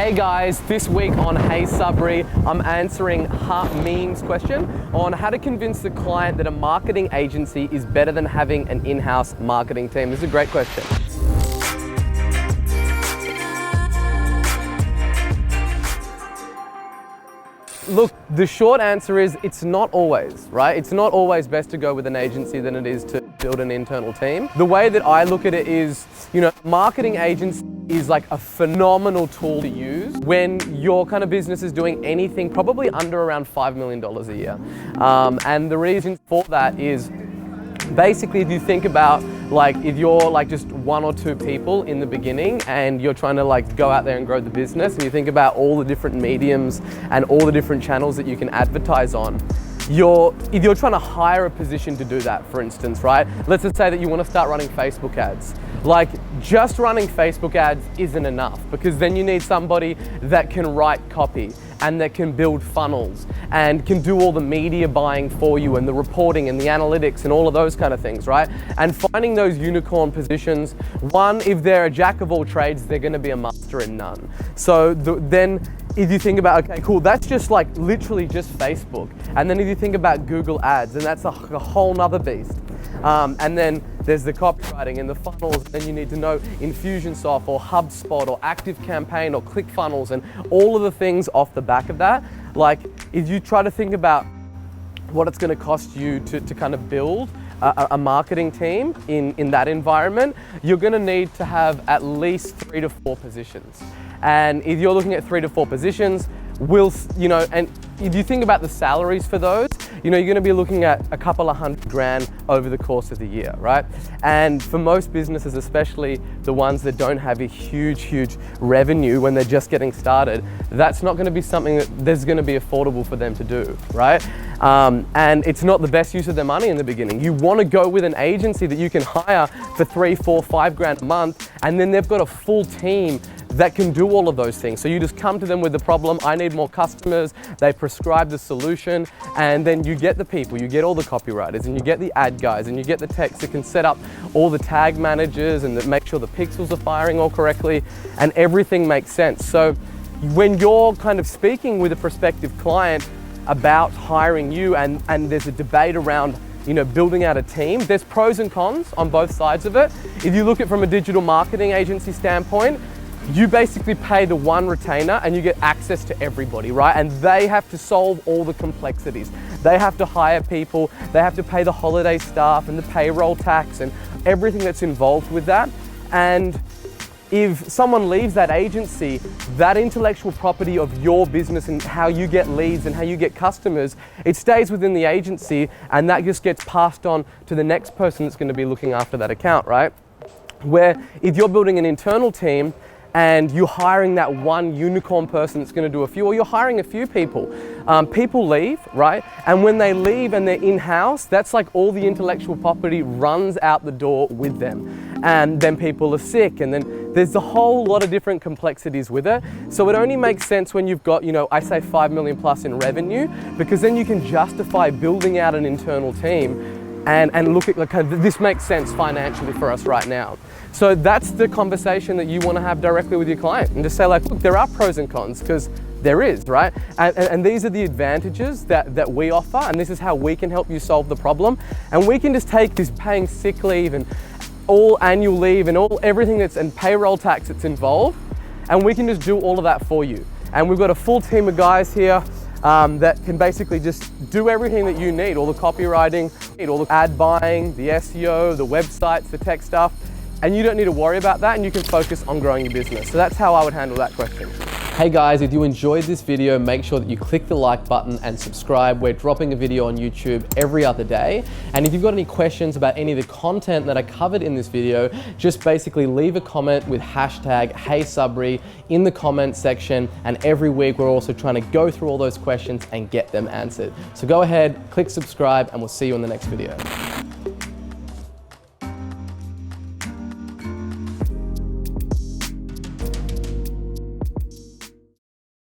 Hey guys, this week on Heysabri, I'm answering Meem's question on how to convince the client that a marketing agency is better than having an in-house marketing team. This is a great question. Look, the short answer is it's not always, right? It's not always best to go with an agency than it is to build an internal team. The way that I look at it is, marketing agency is like a phenomenal tool to use when your kind of business is doing anything probably under around $5 million a year. And the reason for that is basically if you think about if you're just one or two people in the beginning and you're trying to go out there and grow the business, and you think about all the different mediums and all the different channels that you can advertise on, if you're trying to hire a position to do that, for instance, right? Let's just say that you want to start running Facebook ads. Just running Facebook ads isn't enough, because then you need somebody that can write copy and that can build funnels and can do all the media buying for you and the reporting and the analytics and all of those kind of things, right? And finding those unicorn positions, one, if they're a jack of all trades, they're going to be a master in none. So then if you think about, okay, cool, that's just literally just Facebook. And then if you think about Google ads, and that's a whole nother beast. And then there's the copywriting and the funnels, and then you need to know Infusionsoft or HubSpot or ActiveCampaign or ClickFunnels and all of the things off the back of that. If you try to think about what it's going to cost you to kind of build a marketing team in that environment, you're going to need to have at least 3 to 4 positions. And if you're looking at 3 to 4 positions, and if you think about the salaries for those, you're going to be looking at a couple of $100,000 over the course of the year, right? And for most businesses, especially the ones that don't have a huge revenue when they're just getting started, that's not going to be something that's going to be affordable for them to do, right? And it's not the best use of their money in the beginning. You want to go with an agency that you can hire for $3, $4, $5,000 a month, and then they've got a full team that can do all of those things. So you just come to them with the problem, I need more customers, they prescribe the solution, and then you get the people, you get all the copywriters, and you get the ad guys, and you get the techs that can set up all the tag managers and that make sure the pixels are firing all correctly, and everything makes sense. So when you're kind of speaking with a prospective client about hiring you, and there's a debate around building out a team, there's pros and cons on both sides of it. If you look at it from a digital marketing agency standpoint, you basically pay the one retainer and you get access to everybody, right? And they have to solve all the complexities. They have to hire people, they have to pay the holiday staff and the payroll tax and everything that's involved with that. And if someone leaves that agency, that intellectual property of your business and how you get leads and how you get customers, it stays within the agency, and that just gets passed on to the next person that's going to be looking after that account, right? Where if you're building an internal team, and you're hiring that one unicorn person that's going to do a few, or you're hiring a few people. People leave, right? And when they leave and they're in-house, that's all the intellectual property runs out the door with them. And then people are sick, and then there's a whole lot of different complexities with it. So it only makes sense when you've got, I say 5 million plus in revenue, because then you can justify building out an internal team and look at this makes sense financially for us right now. So that's the conversation that you want to have directly with your client, and just say look, there are pros and cons, because there is, right? And these are the advantages that we offer, and this is how we can help you solve the problem. And we can just take this paying sick leave and all annual leave and everything and payroll tax that's involved, and we can just do all of that for you. And we've got a full team of guys here that can basically just do everything that you need, all the copywriting, all the ad buying, the SEO, the websites, the tech stuff, and you don't need to worry about that, and you can focus on growing your business. So that's how I would handle that question. Hey guys, if you enjoyed this video, make sure that you click the like button and subscribe. We're dropping a video on YouTube every other day. And if you've got any questions about any of the content that I covered in this video, just basically leave a comment with hashtag Heysabri in the comment section. And every week we're also trying to go through all those questions and get them answered. So go ahead, click subscribe, and we'll see you in the next video.